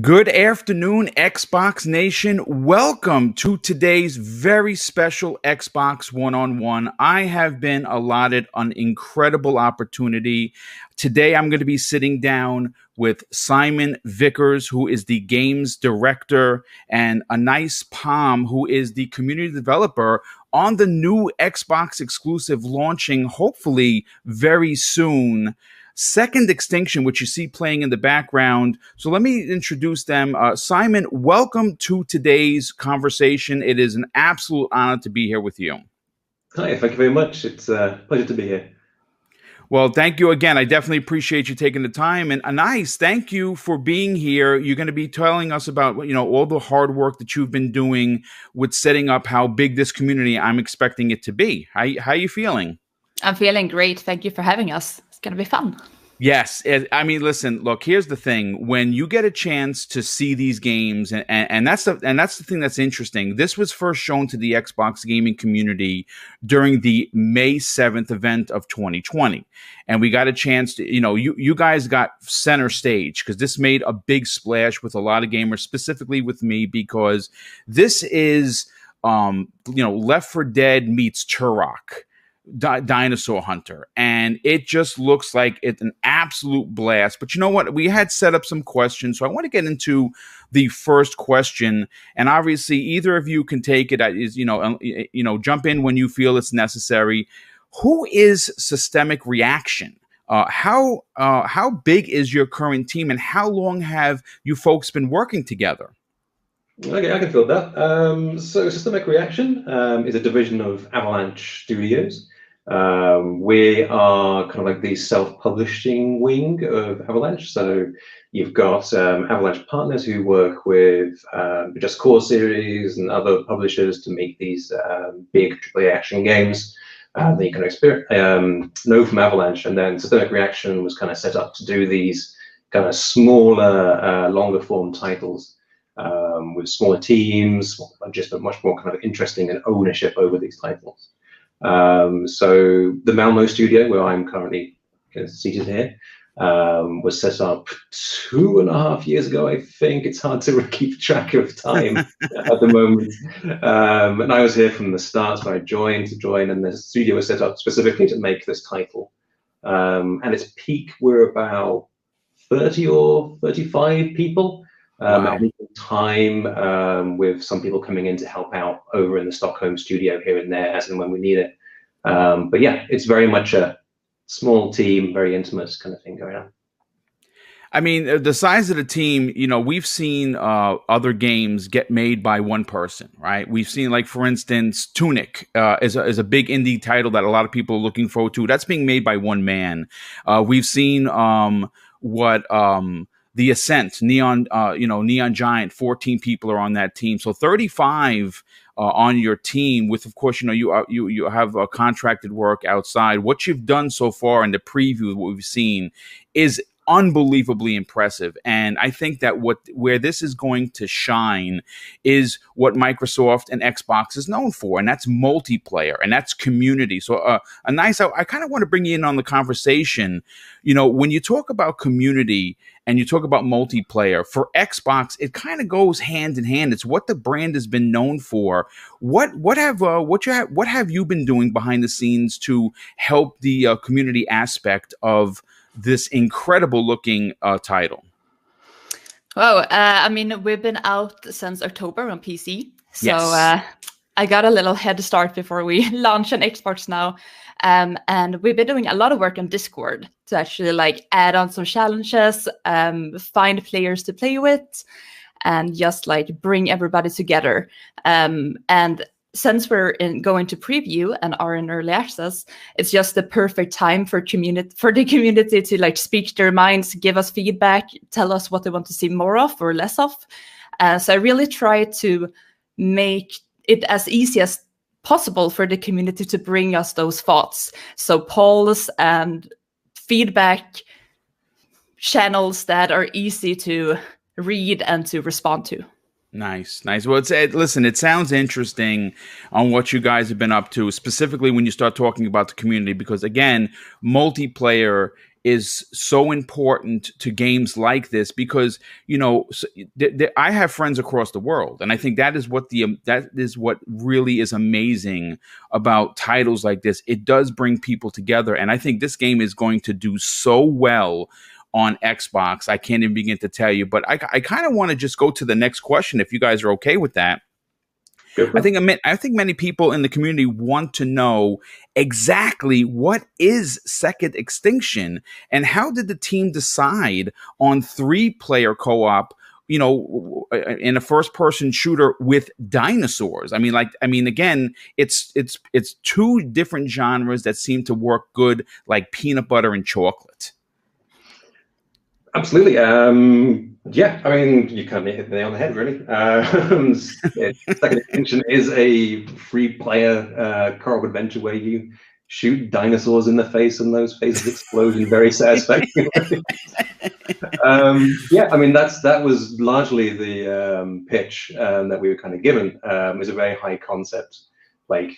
Good afternoon, Xbox Nation. Welcome to today's very special Xbox One-on-One. I have been allotted an incredible opportunity. Today, I'm going to be sitting down with Simon Vickers, who is the games director, and Anais, who is the community developer on the new Xbox exclusive launching hopefully very soon. Second Extinction, which you see playing in the background. So let me introduce them. Simon, welcome to today's conversation. It is an absolute honor to be here with you. Hi, thank you very much. It's a pleasure to be here. Well, thank you again. I definitely appreciate you taking the time. And Anais, thank you for being here. You're going to be telling us about, all the hard work that you've been doing with setting up how big this community I'm expecting it to be. How are you feeling? I'm feeling great. Thank you for having us. It's going to be fun. Yes. I mean, listen, look, here's the thing. When you get a chance to see these games, and that's the thing that's interesting. This was first shown to the Xbox gaming community during the May 7th event of 2020. And we got a chance to, you guys got center stage because this made a big splash with a lot of gamers, specifically with me, because this is, Left 4 Dead meets Turok. Dinosaur Hunter, and it just looks like it's an absolute blast. But you know what? We had set up some questions, so I want to get into the first question. And obviously, either of you can take it. Jump in when you feel it's necessary. Who is Systemic Reaction? How big is your current team, and how long have you folks been working together? Okay, I can fill that. So Systemic Reaction is a division of Avalanche Studios. We are kind of like the self-publishing wing of Avalanche. So you've got Avalanche partners who work with the Just Cause series and other publishers to make these big AAA action games that you can know from Avalanche. And then Systemic Reaction was kind of set up to do these kind of smaller, longer form titles. With smaller teams, just a much more kind of interesting and ownership over these titles. So the Malmo studio, where I'm currently seated here, was set up 2.5 years ago, I think. It's hard to keep track of time at the moment. And I was here from the start, so I joined, and the studio was set up specifically to make this title. At its peak, we're about 30 or 35 people. Wow. At any time, with some people coming in to help out over in the Stockholm studio here and there, as and when we need it. But yeah, it's very much a small team, very intimate kind of thing going on. I mean, the size of the team, we've seen other games get made by one person, right? We've seen, like, for instance, Tunic is a big indie title that a lot of people are looking forward to. That's being made by one man. We've seen The Ascent, Neon Giant, 14 people are on that team. So 35 on your team with, of course, you have contracted work outside. What you've done so far in the preview, what we've seen, is unbelievably impressive. And I think that where this is going to shine is what Microsoft and Xbox is known for, and that's multiplayer, and that's community. So Anais, I kind of want to bring you in on the conversation. When you talk about community and you talk about multiplayer, for Xbox, it kind of goes hand in hand. It's what the brand has been known for. What have you been doing behind the scenes to help the community aspect of this incredible looking title? Well, we've been out since October on PC. So yes. I got a little head start before we launch on Xbox now. And we've been doing a lot of work on Discord to actually add on some challenges, find players to play with, and just bring everybody together. And since we're going to preview and are in early access, it's just the perfect time for the community to speak their minds, give us feedback, tell us what they want to see more of or less of. So I really try to make it as easy as possible for the community to bring us those thoughts. So polls and feedback channels that are easy to read and to respond to. Nice. Well, listen, it sounds interesting on what you guys have been up to, specifically when you start talking about the community, because again, multiplayer is so important to games like this, because I have friends across the world, and I think that is what really is amazing about titles like this. It does bring people together, and I think this game is going to do so well on Xbox. I can't even begin to tell you, but I kind of want to just go to the next question, if you guys are okay with that. I think many people in the community want to know exactly what is Second Extinction, and how did the team decide on 3-player co-op, in a first-person shooter with dinosaurs? I mean, again, it's 2 different genres that seem to work good, like peanut butter and chocolate. Absolutely. Yeah, I mean, you kind of hit the nail on the head, really. Second Extinction is a 3-player co-op adventure where you shoot dinosaurs in the face, and those faces explode in very satisfactory ways. Yeah, I mean, that was largely the pitch that we were kind of given. It was a very high concept. Like,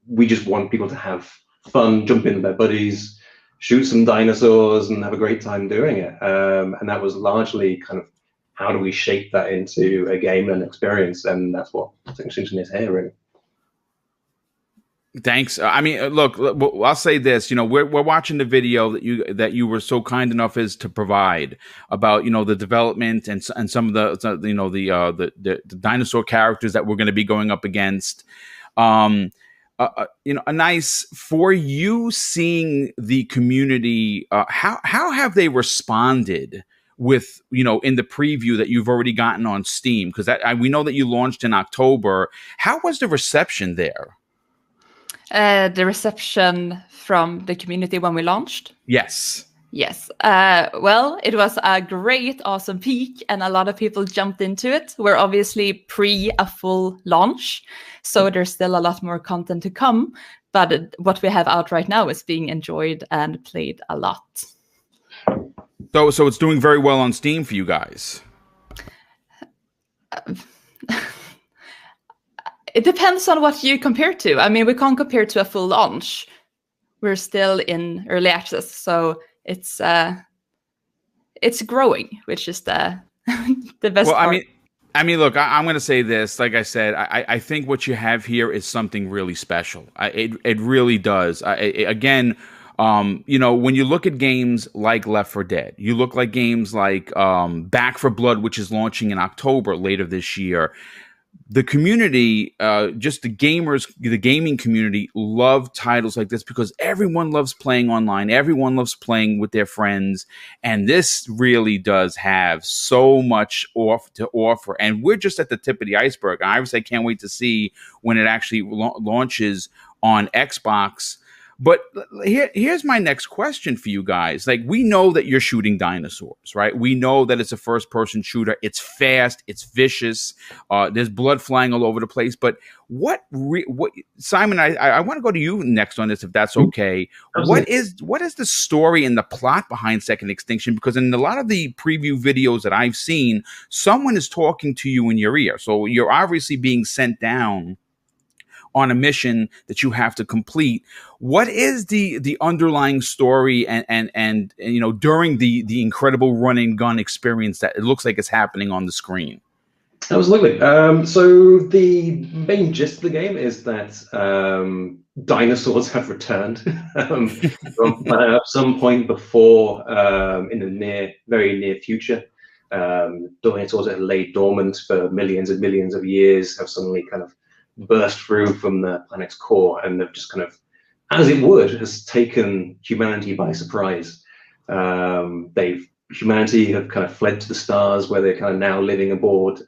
we just want people to have fun, jump in with their buddies, shoot some dinosaurs, and have a great time doing it. And that was largely kind of, how do we shape that into a game and experience? And that's what Extinction is here, really. Thanks. I mean, look, I'll say this. We're watching the video that you were so kind enough as to provide about the development and some of the dinosaur characters that we're going to be going up against. Anais, for you seeing the community, how have they responded with, in the preview that you've already gotten on Steam? Because we know that you launched in October. How was the reception there? The reception from the community when we launched? Yes. Yes. Well, it was a great, awesome peak, and a lot of people jumped into it. We're obviously pre a full launch, so there's still a lot more content to come. But what we have out right now is being enjoyed and played a lot. So it's doing very well on Steam for you guys. It depends on what you compare to. I mean, we can't compare to a full launch. We're still in early access, so it's growing, which is the best part. I mean, look, I'm going to say this. Like I said, I think what you have here is something really special. It really does. Again, when you look at games like Left 4 Dead, you look like games like Back 4 Blood, which is launching in October later this year. The community, just the gaming community, love titles like this because everyone loves playing online. Everyone loves playing with their friends. And this really does have so much to offer. And we're just at the tip of the iceberg. I obviously can't wait to see when it actually launches on Xbox. But here's my next question for you guys. Like, we know that you're shooting dinosaurs, right? We know that it's a first-person shooter. It's fast. It's vicious. There's blood flying all over the place. But what Simon, I want to go to you next on this, if that's okay. Absolutely. What is the story and the plot behind Second Extinction? Because in a lot of the preview videos that I've seen, someone is talking to you in your ear. So you're obviously being sent down on a mission that you have to complete. What is the underlying story and during the incredible run and gun experience that it looks like it's happening on the screen? Absolutely. So the main gist of the game is that dinosaurs have returned from at some point before, in the very near future. Dinosaurs that lay dormant for millions and millions of years have suddenly kind of burst through from the planet's core, and they've just kind of, as it would, has taken humanity by surprise. Humanity have kind of fled to the stars, where they're kind of now living aboard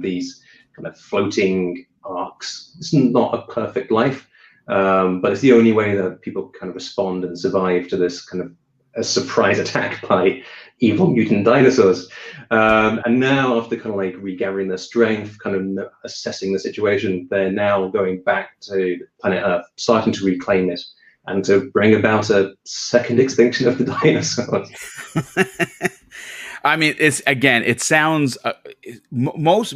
these kind of floating arcs. It's not a perfect life, but it's the only way that people kind of respond and survive to this kind of a surprise attack by evil mutant dinosaurs. And now, after kind of like regathering their strength, kind of assessing the situation, they're now going back to planet Earth, starting to reclaim it and to bring about a second extinction of the dinosaurs. I mean, it's again. It sounds most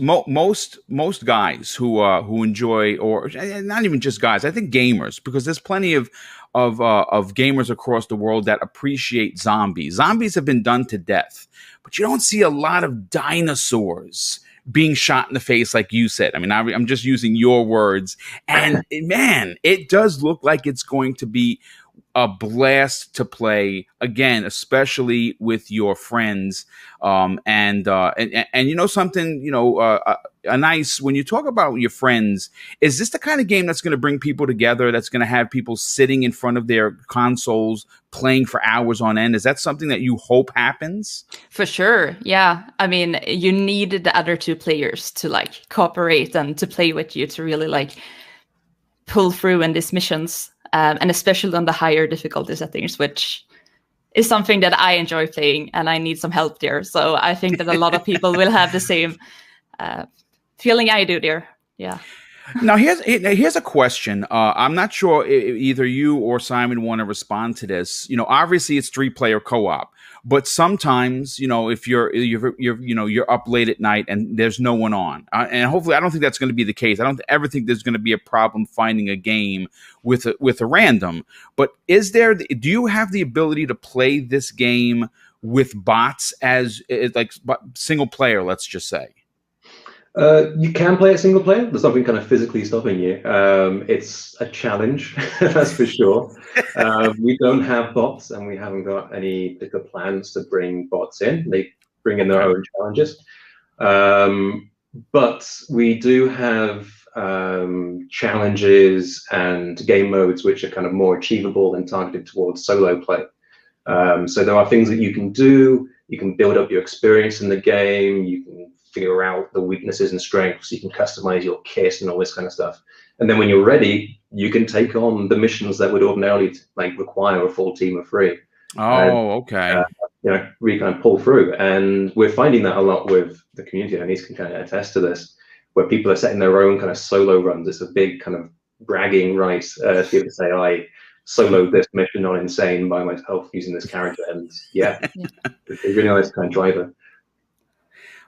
guys who enjoy, or not even just guys. I think gamers, because there's plenty of gamers across the world that appreciate zombies. Zombies have been done to death, but you don't see a lot of dinosaurs being shot in the face, like you said. I mean, I'm just using your words, and man, it does look like it's going to be a blast to play again, especially with your friends. And you know something, Anais, when you talk about your friends, is this the kind of game that's going to bring people together? That's going to have people sitting in front of their consoles playing for hours on end? Is that something that you hope happens? For sure, yeah. I mean, you need the other two players to like cooperate and to play with you to really like pull through in these missions. And especially on the higher difficulty settings, which is something that I enjoy playing, and I need some help there. So I think that a lot of people will have the same feeling I do there. Yeah. Now, here's a question. I'm not sure if either you or Simon want to respond to this. Obviously it's 3-player co-op, but sometimes, if you're up late at night and there's no one on, and hopefully I don't think that's going to be the case. I don't ever think there's going to be a problem finding a game with a random. But do you have the ability to play this game with bots as like single player? Let's just say. You can play it single player. There's something kind of physically stopping you. It's a challenge, that's for sure. We don't have bots, and we haven't got any particular plans to bring bots in. They bring in their own challenges. But we do have challenges and game modes which are kind of more achievable and targeted towards solo play. So there are things that you can do. You can build up your experience in the game. You can figure out the weaknesses and strengths. You can customize your kit and all this kind of stuff. And then when you're ready, you can take on the missions that would ordinarily require a full team of 3. Okay. Really kind of pull through. And we're finding that a lot with the community. And Anais can kind of attest to this, where people are setting their own kind of solo runs. It's a big kind of bragging right to be able to say, I soloed this mission on Insane by myself using this character. And it's a really nice kind of driver.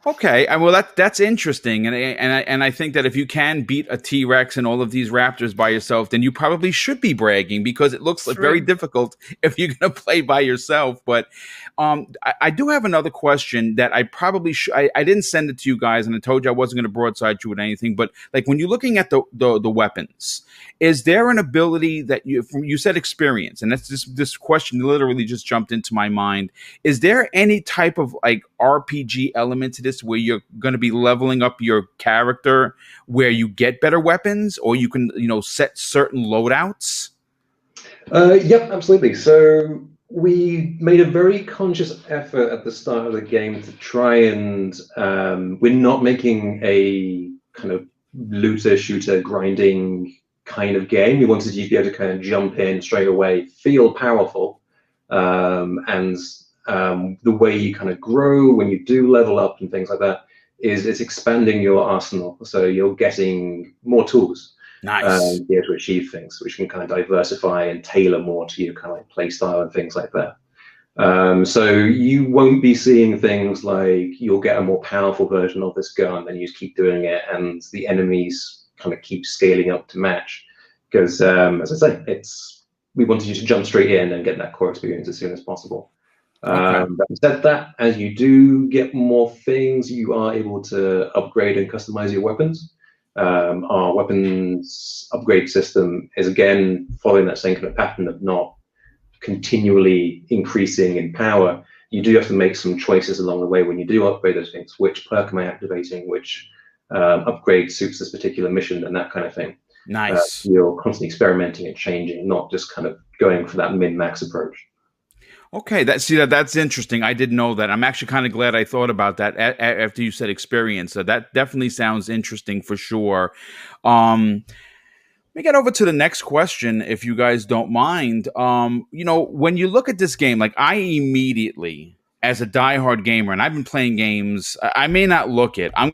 Okay, well that's interesting, and I think that if you can beat a T-Rex and all of these raptors by yourself, then you probably should be bragging, because it looks like very difficult if you're going to play by yourself. But I do have another question that I probably I didn't send it to you guys, and I told you I wasn't going to broadside you with anything. But like when you're looking at the weapons, is there an ability that you said experience, and that's this question literally just jumped into my mind. Is there any type of like RPG element to this, where you're going to be leveling up your character, where you get better weapons, or you can set certain loadouts? Yep, absolutely. So we made a very conscious effort at the start of the game to try and we're not making a kind of looter shooter grinding kind of game. We wanted you to be able to kind of jump in straight away, feel powerful, and the way you kind of grow when you do level up and things like that is it's expanding your arsenal. So you're getting more tools. Nice. To be able to achieve things, which can kind of diversify and tailor more to your kind of like play style and things like that. So you won't be seeing things like you'll get a more powerful version of this gun and you just keep doing it, and the enemies kind of keep scaling up to match. Because as I say, we wanted you to jump straight in and get that core experience as soon as possible. But instead of that, as you do get more things, you are able to upgrade and customize your weapons. Our weapons upgrade system is again following that same kind of pattern of not continually increasing in power. You do have to make some choices along the way when you do upgrade those things. Which perk am I activating? Which upgrade suits this particular mission, and that kind of thing. Nice. You're constantly experimenting and changing, not just kind of going for that min-max approach. Okay, that's interesting. I didn't know that. I'm actually kind of glad I thought about that after you said experience. So that definitely sounds interesting for sure. Let me get over to the next question, if you guys don't mind. When you look at this game, like I immediately, as a diehard gamer, and I've been playing games, I may not look it. I'm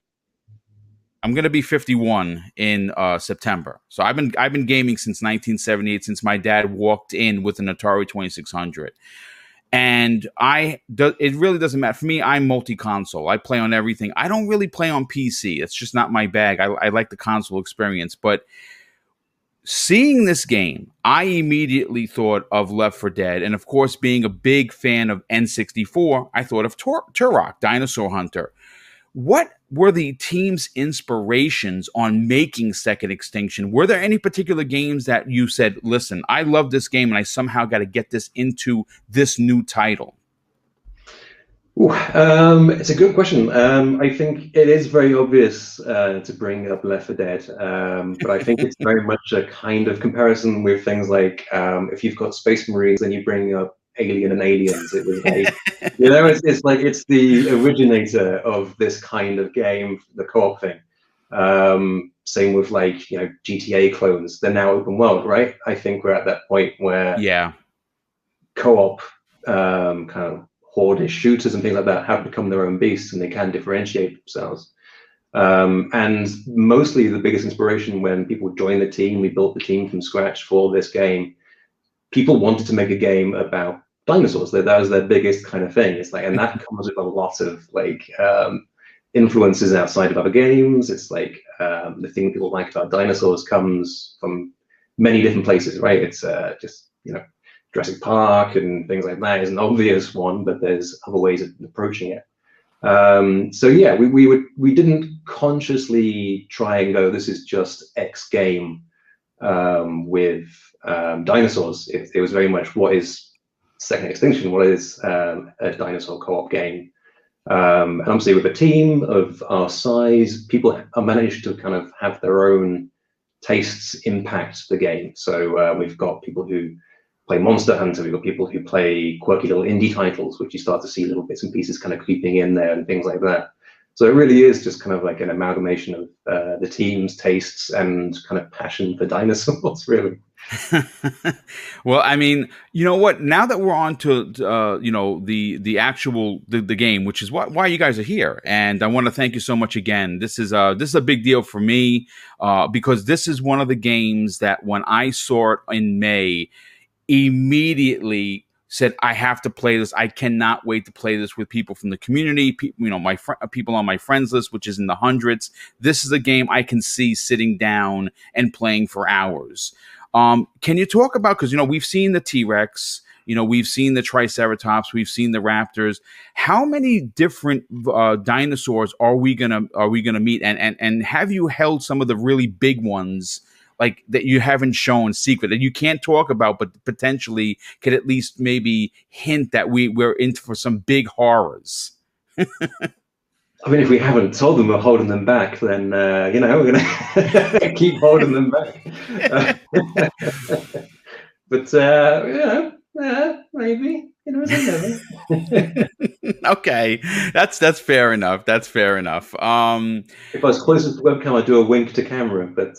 going to be 51 in September. So I've been gaming since 1978, since my dad walked in with an Atari 2600. And it really doesn't matter. For me, I'm multi-console. I play on everything. I don't really play on PC. It's just not my bag. I like the console experience. But seeing this game, I immediately thought of Left 4 Dead. And of course, being a big fan of N64, I thought of Turok, Dinosaur Hunter. What were the team's inspirations on making Second Extinction? Were there any particular games that you said, listen, I love this game and I somehow got to get this into this new title? Ooh, it's a good question. I think it is very obvious to bring up Left 4 Dead, but I think it's very much a kind of comparison with things like if you've got Space Marines, then you bring up Alien and Aliens. It was like, it's like it's the originator of this kind of game, the co-op thing. Same with like GTA clones. They're now open world, right? I think we're at that point where co-op kind of horde shooters and things like that have become their own beasts, and they can differentiate themselves. And mostly the biggest inspiration when people joined the team, we built the team from scratch for this game. People wanted to make a game about dinosaurs. That was their biggest kind of thing. It's like, and that comes with a lot of like influences outside of other games. It's like the thing people like about dinosaurs comes from many different places, right? It's just Jurassic Park and things like that is an obvious one, but there's other ways of approaching it. So yeah, we didn't consciously try and go, this is just X game with dinosaurs. It was very much, what is Second Extinction? What is a dinosaur co-op game? And obviously with a team of our size, people have managed to kind of have their own tastes impact the game. So we've got people who play Monster Hunter, we've got people who play quirky little indie titles, which you start to see little bits and pieces kind of creeping in there and things like that. So it really is just kind of like an amalgamation of the team's tastes and kind of passion for dinosaurs, really. Well, I mean, you know what? Now that we're on to the actual game, which is why you guys are here, and I want to thank you so much again. This is a big deal for me because this is one of the games that when I saw it in May, immediately said, I have to play this. I cannot wait to play this with people from the community, my people on my friends list, which is in the hundreds. This is a game I can see sitting down and playing for hours. Can you talk about, because we've seen the T-Rex, we've seen the Triceratops, we've seen the Raptors. How many different dinosaurs are we gonna meet? And have you held some of the really big ones, like that you haven't shown secret, that you can't talk about, but potentially could at least maybe hint that we're in for some big horrors? I mean, if we haven't told them we're holding them back, then we're going to keep holding them back. But maybe. Okay, that's fair enough. That's fair enough. If I was closest to the webcam, I'd do a wink to camera. But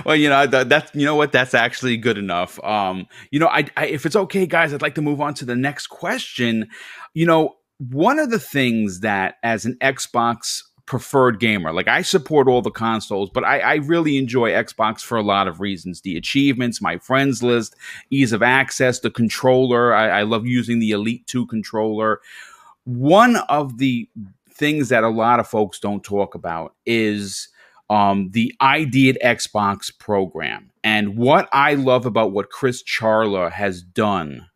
well, that's actually good enough. If it's okay, guys, I'd like to move on to the next question. One of the things that, as an Xbox preferred gamer, like, I support all the consoles, but I really enjoy Xbox for a lot of reasons. The achievements, my friends list, ease of access, the controller. I love using the Elite 2 controller. One of the things that a lot of folks don't talk about is the ID at Xbox program. And what I love about what Chris Charla has done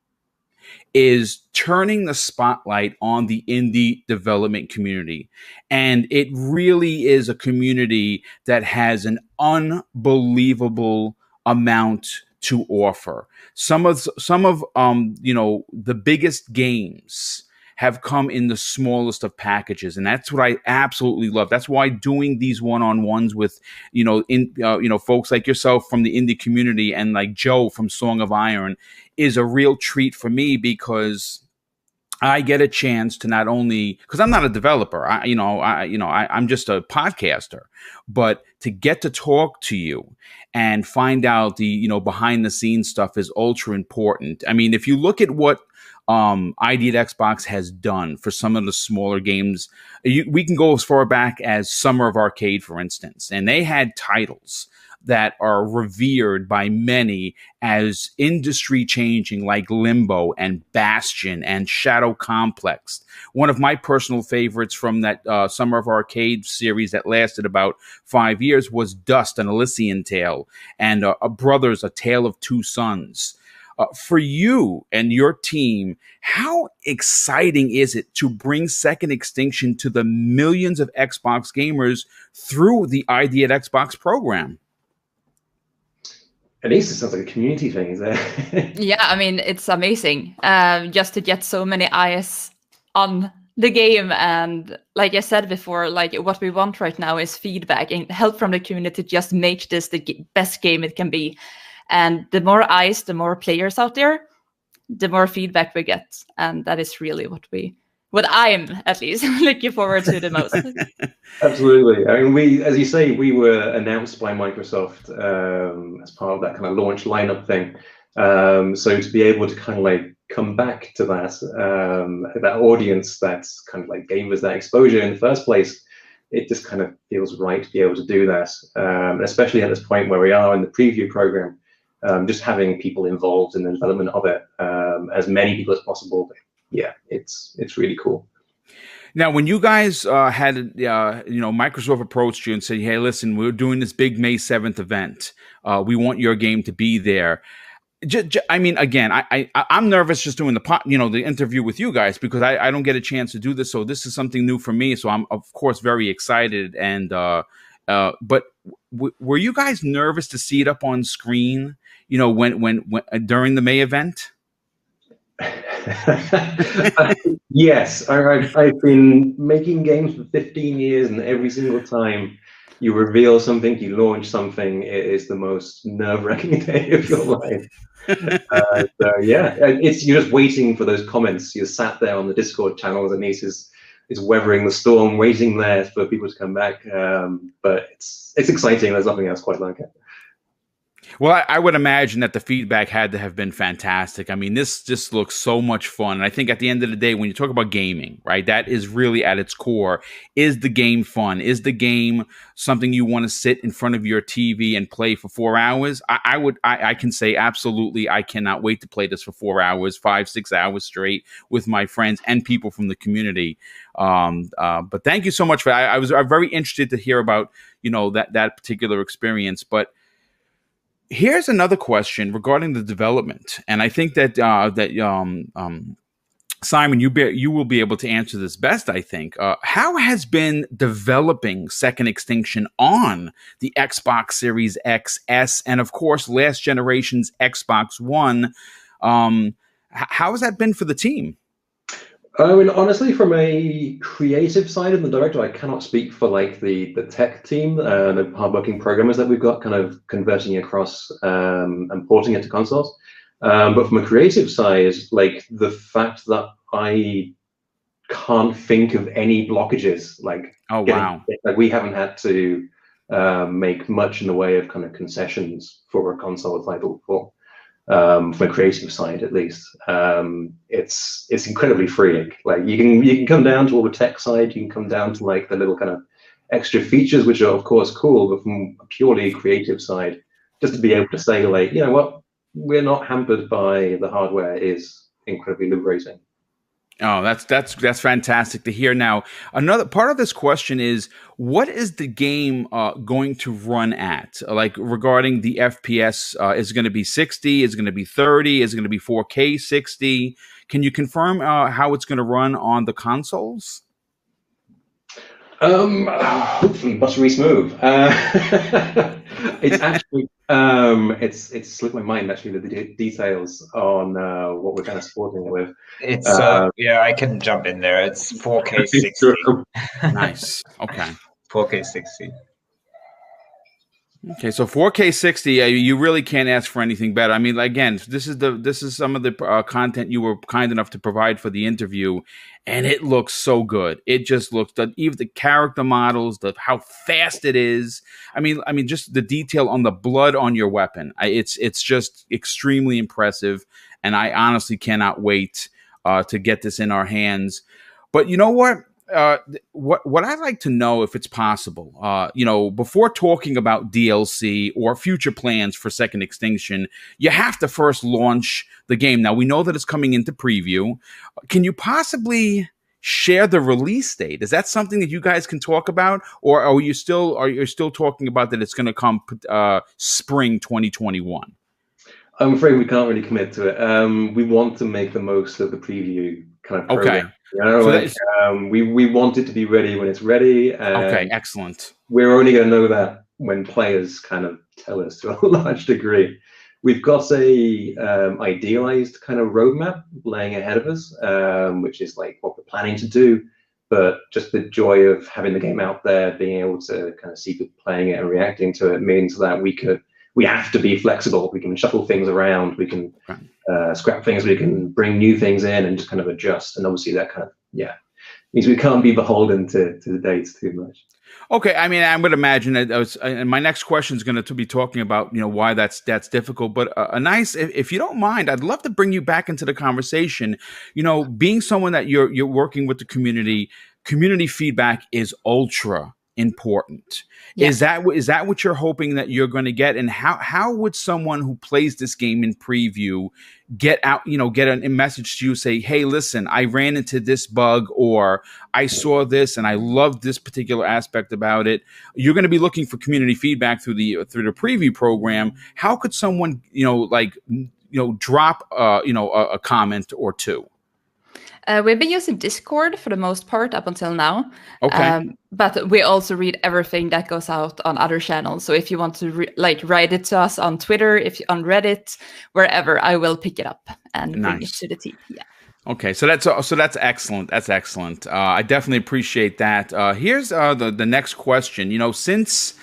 is turning the spotlight on the indie development community. And it really is a community that has an unbelievable amount to offer. Some of the biggest games have come in the smallest of packages, and that's what I absolutely love. That's why doing these one-on-ones with folks like yourself from the indie community and like Joe from Song of Iron is a real treat for me, because I get a chance to not only, because I'm not a developer, I'm just a podcaster, but to get to talk to you and find out the behind the scenes stuff is ultra important. I mean, if you look at what ID at Xbox has done for some of the smaller games, we can go as far back as Summer of Arcade, for instance, and they had titles that are revered by many as industry changing, like Limbo and Bastion and Shadow Complex. One of my personal favorites from that Summer of Arcade series that lasted about 5 years was Dust, an Elysian Tale, and A Brothers, A Tale of Two Sons. For you and your team, how exciting is it to bring Second Extinction to the millions of Xbox gamers through the ID at Xbox program? Anais, it sounds like a community thing, is there? Yeah, I mean, it's amazing just to get so many eyes on the game. And like I said before, like what we want right now is feedback and help from the community to just make this the best game it can be. And the more eyes, the more players out there, the more feedback we get. And that is really what I'm at least looking forward to the most. Absolutely. I mean, as you say, we were announced by Microsoft as part of that kind of launch lineup thing. So to be able to kind of like come back to that audience that's kind of like gave us that exposure in the first place, it just kind of feels right to be able to do that, especially at this point where we are in the preview program. Just having people involved in the development of it, as many people as possible. Yeah, it's really cool. Now, when you guys had, Microsoft approached you and said, "Hey, listen, we're doing this big May 7th event. We want your game to be there." I mean, again, I'm nervous just doing the interview with you guys because I don't get a chance to do this. So this is something new for me. So I'm of course very excited. And but were you guys nervous to see it up on screen? When during the May event? Yes, I've been making games for 15 years, and every single time you reveal something, you launch something, it is the most nerve-wracking day of your life. So yeah, you're just waiting for those comments. You're sat there on the Discord channels, and Anais is weathering the storm, waiting there for people to come back. But it's exciting. There's nothing else quite like it. Well, I would imagine that the feedback had to have been fantastic. I mean, this just looks so much fun. And I think at the end of the day, when you talk about gaming, right, that is really at its core. Is the game fun? Is the game something you want to sit in front of your TV and play for 4 hours? I can say absolutely. I cannot wait to play this for 4 hours, 5-6 hours straight with my friends and people from the community. But thank you so much for that. I'm very interested to hear about, that particular experience. But here's another question regarding the development, and I think that Simon, you will be able to answer this best. I think. How has been developing Second Extinction on the Xbox Series X, S, and of course last generation's Xbox One? How has that been for the team? I mean, honestly, from a creative side and the director, I cannot speak for like the tech team, the hardworking programmers that we've got kind of converting across and porting it to consoles. But from a creative side, like the fact that I can't think of any blockages, like, oh wow, like we haven't had to make much in the way of kind of concessions for a console title before. From a creative side, at least, it's incredibly freeing. Like you can come down to all the tech side, you can come down to like the little kind of extra features, which are of course cool, but from a purely creative side, just to be able to say like, you know what, we're not hampered by the hardware is incredibly liberating. Oh, that's fantastic to hear. Now, another part of this question is, what is the game going to run at? Like regarding the FPS, is it going to be 60? Is it going to be 30? Is it going to be 4K 60? Can you confirm how it's going to run on the consoles? Hopefully buttery smooth. It's actually it's slipped my mind actually the details on what we're kind of supporting it with. It's yeah, I can jump in there. It's 4K 60. Nice. Okay. 4K 60. Okay, so 4K 60, you really can't ask for anything better. I mean, again, this is some of the content you were kind enough to provide for the interview, and it looks so good. It just looks, even the character models, how fast it is. I mean, just the detail on the blood on your weapon. It's just extremely impressive, and I honestly cannot wait to get this in our hands. But you know what? what I'd like to know, if it's possible, before talking about DLC or future plans for Second Extinction, you have to first launch the game. Now, we know that it's coming into preview. Can you possibly share the release date? Is that something that you guys can talk about, or are you still talking about that it's going to come spring 2021? I'm afraid we can't really commit to it. We want to make the most of the preview kind of program. Okay. So we want it to be ready when it's ready. Okay, excellent. We're only going to know that when players kind of tell us to a large degree. We've got a idealized kind of roadmap laying ahead of us, which is like what we're planning to do. But just the joy of having the game out there, being able to kind of see people playing it and reacting to it, means that we have to be flexible. We can shuffle things around. We can scrap things. We can bring new things in and just kind of adjust. And obviously that kind of, means we can't be beholden to the dates too much. Okay, I mean, I would imagine that and my next question is going to be talking about, why that's difficult. But Anais, if you don't mind, I'd love to bring you back into the conversation. Being someone that you're working with the community feedback is ultra important. Yeah. Is that what you're hoping that you're going to get? And how would someone who plays this game in preview get a message to you, say, hey, listen, I ran into this bug, or I saw this and I loved this particular aspect about it? You're going to be looking for community feedback through the preview program. How could someone drop a comment or two? We've been using Discord for the most part up until now. Okay. But we also read everything that goes out on other channels. So if you want to write it to us on Twitter, on Reddit, wherever, I will pick it up and bring it to the team. Yeah. Okay, so that's excellent. That's excellent. I definitely appreciate that. Here's the next question. Since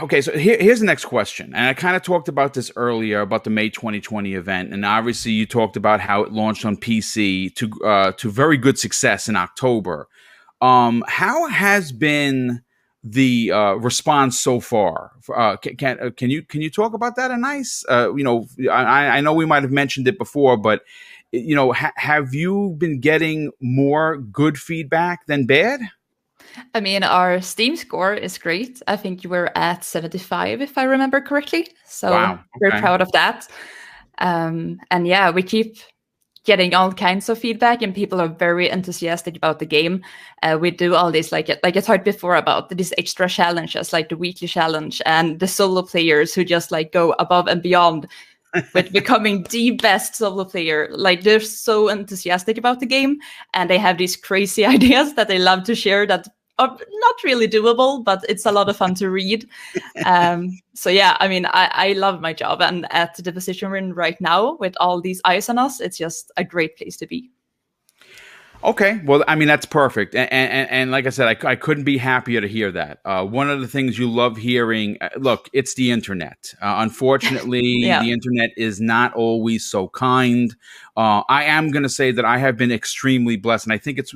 okay, so here's the next question. And I kind of talked about this earlier about the May 2020 event. And obviously you talked about how it launched on PC to very good success in October. How has been the response so far? Can you talk about that, Anais? I know we might have mentioned it before, but have you been getting more good feedback than bad? I mean, our Steam score is great. I think we're at 75, if I remember correctly. So wow. Okay. We're proud of that. And yeah, we keep getting all kinds of feedback, and people are very enthusiastic about the game. We do all this, like I talked before about these extra challenges, like the weekly challenge, and the solo players who just go above and beyond with becoming the best solo player. They're so enthusiastic about the game, and they have these crazy ideas that they love to share that are not really doable, but it's a lot of fun to read. So yeah, I mean, I love my job, and at the position we're in right now with all these eyes on us, it's just a great place to be. Okay, well, I mean, that's perfect. And like I said, I couldn't be happier to hear that. One of the things you love hearing, look, it's the internet. Unfortunately, the internet is not always so kind. I am going to say that I have been extremely blessed. And I think it's,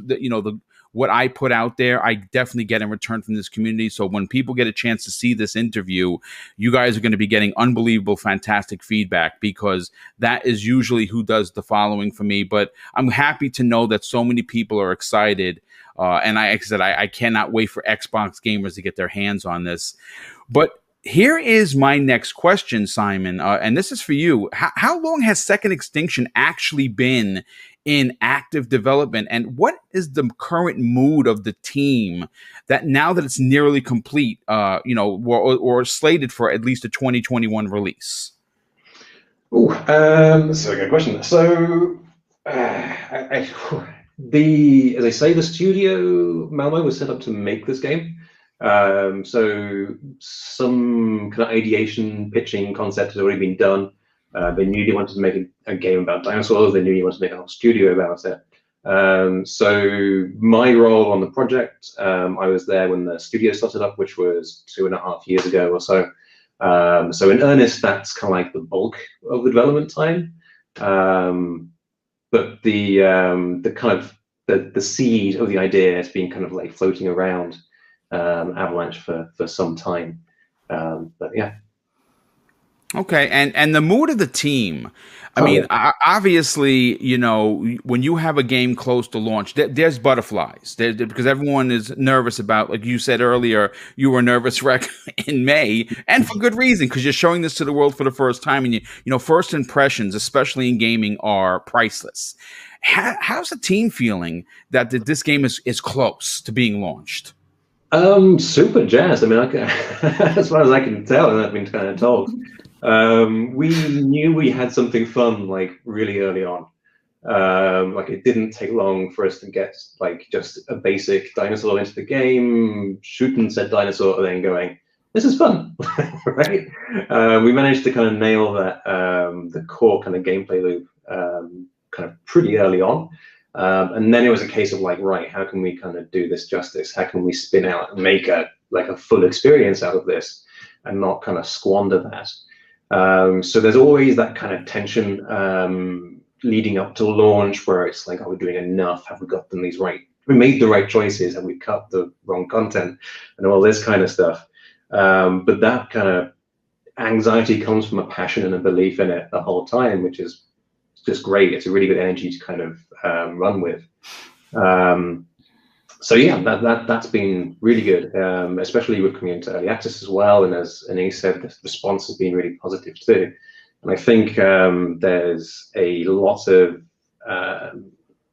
what I put out there, I definitely get in return from this community. So when people get a chance to see this interview, you guys are going to be getting unbelievable, fantastic feedback, because that is usually who does the following for me. But I'm happy to know that so many people are excited. And like I said, I cannot wait for Xbox gamers to get their hands on this. But here is my next question, Simon, and this is for you. How long has Second Extinction actually been in active development, and what is the current mood of the team that now that it's nearly complete, or slated for at least a 2021 release? That's a good question. So, as I say, the studio Malmo was set up to make this game. So some kind of ideation, pitching concept has already been done. They knew they wanted to make a game about dinosaurs. They knew they wanted to make a whole studio about it. So my role on the project, I was there when the studio started up, which was 2.5 years ago or so. So in earnest, that's kind of like the bulk of the development time. But the kind of the seed of the idea has been kind of like floating around Avalanche for some time. But yeah. Okay, and the mood of the team. I mean, obviously, you know, when you have a game close to launch, there's butterflies because everyone is nervous about, like you said earlier, you were nervous wreck in May, and for good reason, because you're showing this to the world for the first time, and you know, first impressions, especially in gaming, are priceless. How's the team feeling that this game is close to being launched? Super jazzed. I mean, as far as I can tell, and I've been kind of told, we knew we had something fun like really early on. Like it didn't take long for us to get like just a basic dinosaur into the game, shooting said dinosaur, and then going, "This is fun," right? We managed to kind of nail that the core kind of gameplay loop kind of pretty early on. And then it was a case of like, right, how can we kind of do this justice? How can we spin out and make a full experience out of this and not kind of squander that? So there's always that kind of tension leading up to launch where it's like, are we doing enough? Have we got them these right? Have we made the right choices? Have we cut the wrong content? And all this kind of stuff. But that kind of anxiety comes from a passion and a belief in it the whole time, which is just great. It's a really good energy to kind of run with. So yeah, that's been really good, especially with coming into early access as well. And as Anais said, the response has been really positive too. And I think there's a lot of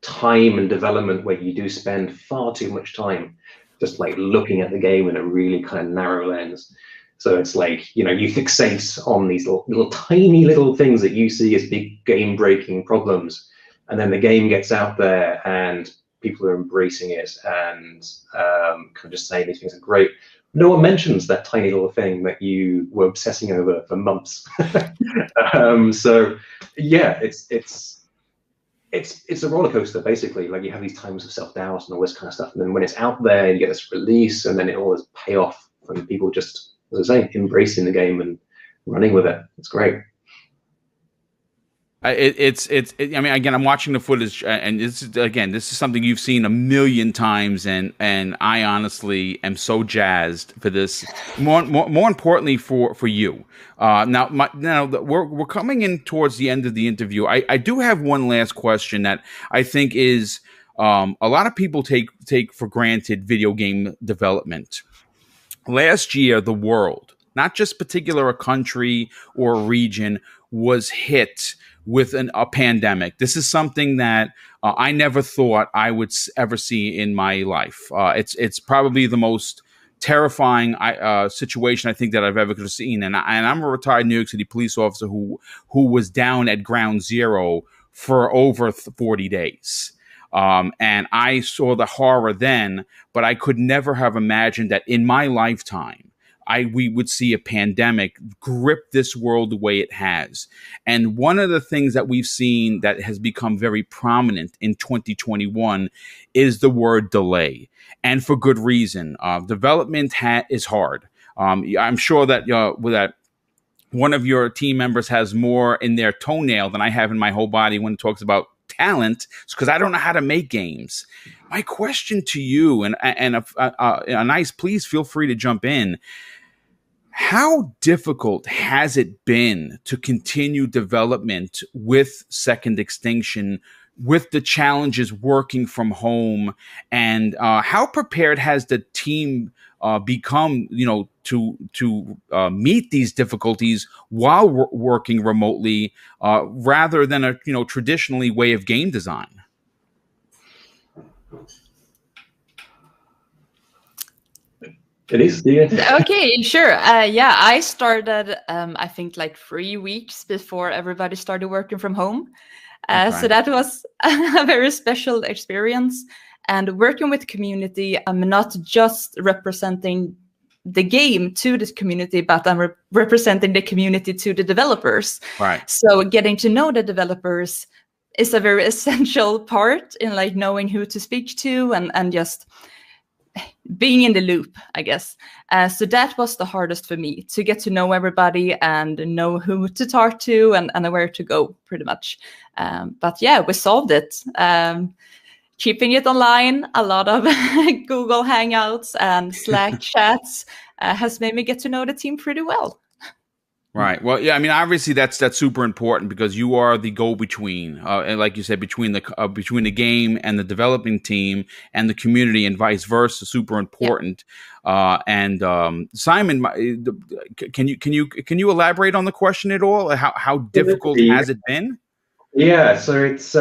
time and development where you do spend far too much time just like looking at the game in a really kind of narrow lens. So it's like, you know, you fixate on these little tiny little things that you see as big game-breaking problems, and then the game gets out there and people are embracing it and kind of just saying these things are great. No one mentions that tiny little thing that you were obsessing over for months. So yeah, it's a roller coaster basically. Like you have these times of self-doubt and all this kind of stuff, and then when it's out there, you get this release, and then it always pay off when people just, as I say, embracing the game and running with it. It's great. I mean, again, I'm watching the footage, and this is something you've seen a million times, and I honestly am so jazzed for this. More importantly for you. Now we're coming in towards the end of the interview. I do have one last question that I think is a lot of people take for granted video game development. Last year, the world, not just particular a country or a region, was hit with a pandemic. This is something that I never thought I would ever see in my life. It's probably the most terrifying situation I think that I've ever seen. And I'm a retired New York City police officer who was down at ground zero for over 40 days. And I saw the horror then, but I could never have imagined that in my lifetime, we would see a pandemic grip this world the way it has. And one of the things that we've seen that has become very prominent in 2021 is the word delay. And for good reason. Development is hard. I'm sure that that one of your team members has more in their toenail than I have in my whole body when it talks about talent, because I don't know how to make games. My question to you, and Anais, please feel free to jump in. How difficult has it been to continue development with Second Extinction, with the challenges working from home, and how prepared has the team become, to meet these difficulties while working remotely, rather than a traditionally way of game design? It is, yeah. Okay, sure. Yeah, I started, I think, like 3 weeks before everybody started working from home. Okay. So that was a very special experience. And working with community, I'm not just representing the game to this community, but I'm representing the community to the developers. Right. So getting to know the developers is a very essential part in like knowing who to speak to and just being in the loop, I guess. So that was the hardest for me, to get to know everybody and know who to talk to and where to go, pretty much. But yeah, we solved it. Keeping it online, a lot of Google Hangouts and Slack chats has made me get to know the team pretty well. Right. Well, yeah. I mean, obviously, that's super important because you are the go-between, and like you said, between the game and the developing team and the community, and vice versa. Super important. And Simon, can you elaborate on the question at all? How difficult has it been? Yeah. So it's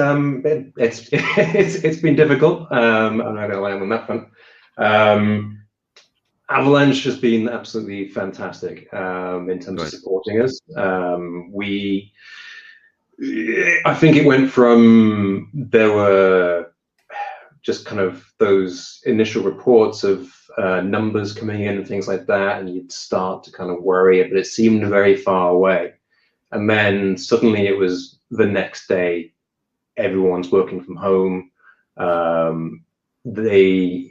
been difficult. I'm not going to lie on that front. Avalanche has been absolutely fantastic in terms of supporting us. I think it went from, there were just kind of those initial reports of numbers coming in and things like that, and you'd start to kind of worry, but it seemed very far away. And then suddenly it was the next day, everyone's working from home. They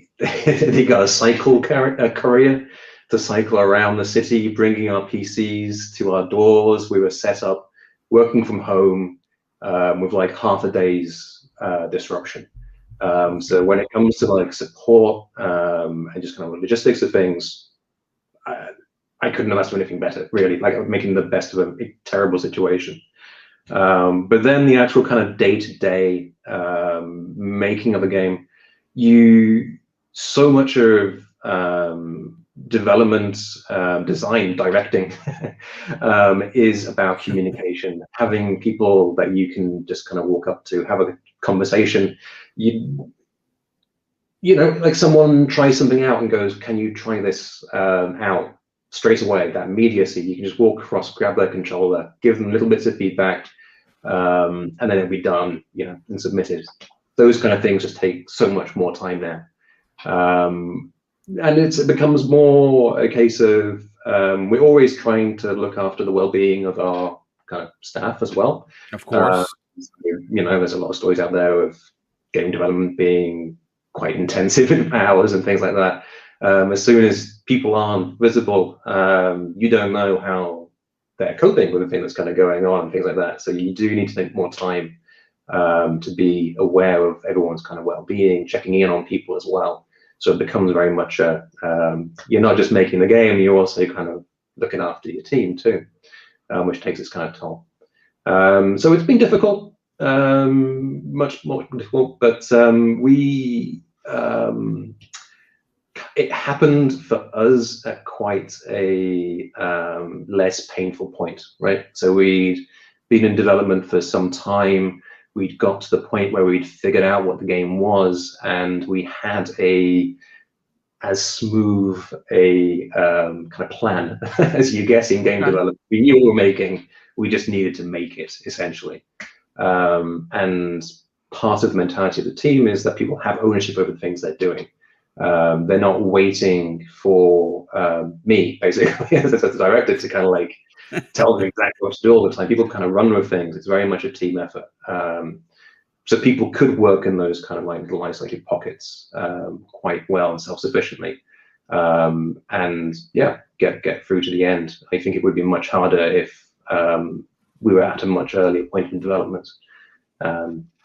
got a cycle courier to cycle around the city, bringing our PCs to our doors. We were set up working from home with like half a day's disruption. So when it comes to like support and just kind of logistics of things, I couldn't have asked for anything better, really, like making the best of a terrible situation. But then the actual kind of day-to-day making of the game, so much of development, design, directing is about communication, having people that you can just kind of walk up to, have a conversation. You know, like someone tries something out and goes, can you try this out? Straight away, that immediacy, you can just walk across, grab their controller, give them little bits of feedback, and then it'll be done, you know, and submitted. Those kind of things just take so much more time now. And it becomes more a case of we're always trying to look after the well-being of our kind of staff as well. Of course. You know, there's a lot of stories out there of game development being quite intensive in hours and things like that. As soon as people aren't visible, you don't know how they're coping with the thing that's kind of going on, things like that. So you do need to take more time to be aware of everyone's kind of well-being, checking in on people as well. So it becomes very much you're not just making the game, you're also kind of looking after your team too, which takes its kind of toll. So it's been difficult, much more difficult, but it happened for us at quite a less painful point, right? So we'd been in development for some time. We'd got to the point where we'd figured out what the game was, and we had as smooth a kind of plan as you guess in game development. We knew what we were making. We just needed to make it, essentially. And part of the mentality of the team is that people have ownership over the things they're doing. They're not waiting for me, basically, as a director, to kind of like tell them exactly what to do all the time. People kind of run with things. It's very much a team effort. So people could work in those kind of like little isolated pockets quite well and self-sufficiently, and yeah, get through to the end. I think it would be much harder if we were at a much earlier point in development.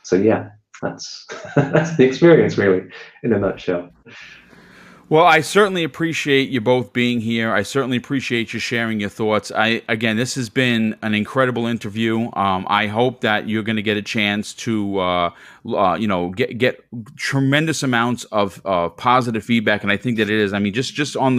So yeah, that's the experience, really, in a nutshell. Well, I certainly appreciate you both being here. I certainly appreciate you sharing your thoughts. Again, this has been an incredible interview. I hope that you're going to get a chance to, get tremendous amounts of positive feedback, and I think that it is. I mean, just on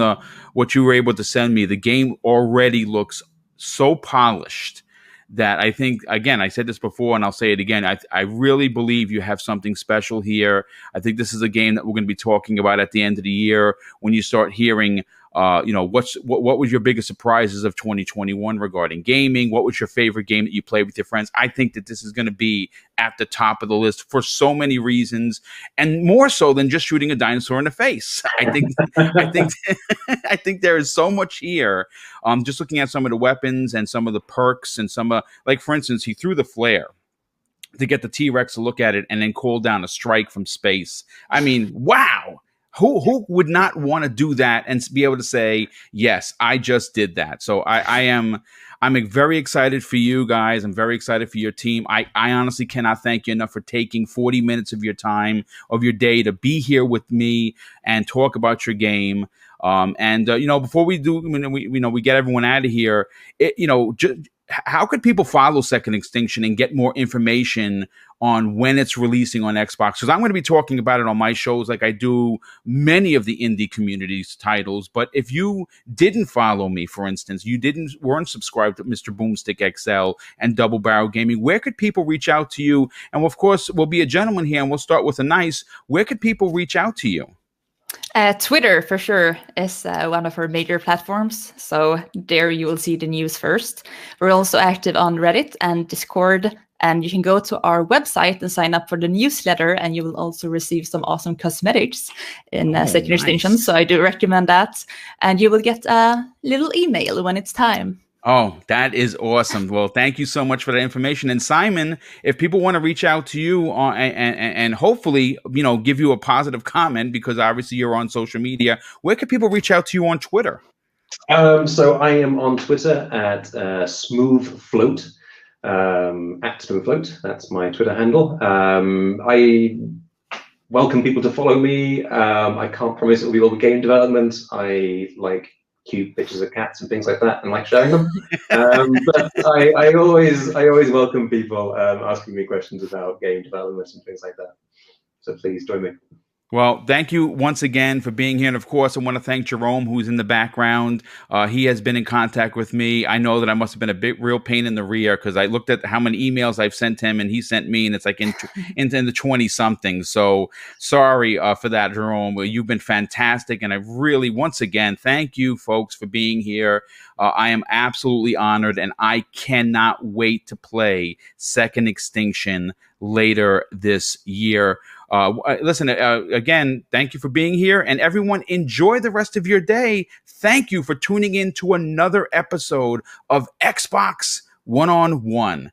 what you were able to send me, the game already looks so polished that I think, again, I said this before and I'll say it again, I really believe you have something special here. I think this is a game that we're going to be talking about at the end of the year when you start hearing, what was your biggest surprises of 2021 regarding gaming? What was your favorite game that you played with your friends? I think that this is going to be at the top of the list for so many reasons, and more so than just shooting a dinosaur in the face. I think there is so much here. Just looking at some of the weapons and some of the perks and like for instance, he threw the flare to get the T-Rex to look at it and then call down a strike from space. I mean, wow. Who would not want to do that and be able to say, yes, I just did that? So I'm very excited for you guys. I'm very excited for your team. I honestly cannot thank you enough for taking 40 minutes of your time, of your day, to be here with me and talk about your game. Before we do, we get everyone out of here. How could people follow Second Extinction and get more information on when it's releasing on Xbox? Because I'm going to be talking about it on my shows like I do many of the indie community's titles. But if you didn't follow me, for instance, weren't subscribed to MrBooMStickXL and Double Barrel Gaming, where could people reach out to you? And of course, we'll be a gentleman here and we'll start with Anais. Where could people reach out to you? Twitter, for sure, is one of our major platforms. So there you will see the news first. We're also active on Reddit and Discord. And you can go to our website and sign up for the newsletter. And you will also receive some awesome cosmetics in Second Extinction. So I do recommend that. And you will get a little email when it's time. Oh, that is awesome. Well, thank you so much for that information. And Simon, if people want to reach out to you and hopefully, give you a positive comment, because obviously you're on social media, where can people reach out to you on Twitter? So I am on Twitter at SmoothFloat, at SmoothFloat. That's my Twitter handle. I welcome people to follow me. I can't promise it will be all the game development. I like cute pictures of cats and things like that, and like sharing them. But I always welcome people asking me questions about game development and things like that. So please join me. Well, thank you once again for being here. And of course, I want to thank Jerome, who's in the background. He has been in contact with me. I know that I must have been a real pain in the rear, because I looked at how many emails I've sent him and he sent me, and it's like into the 20-something. So sorry for that, Jerome. Well, you've been fantastic. And I really, once again, thank you, folks, for being here. I am absolutely honored, and I cannot wait to play Second Extinction later this year. Listen, again, thank you for being here, and everyone, enjoy the rest of your day. Thank you for tuning in to another episode of Xbox One-on-One.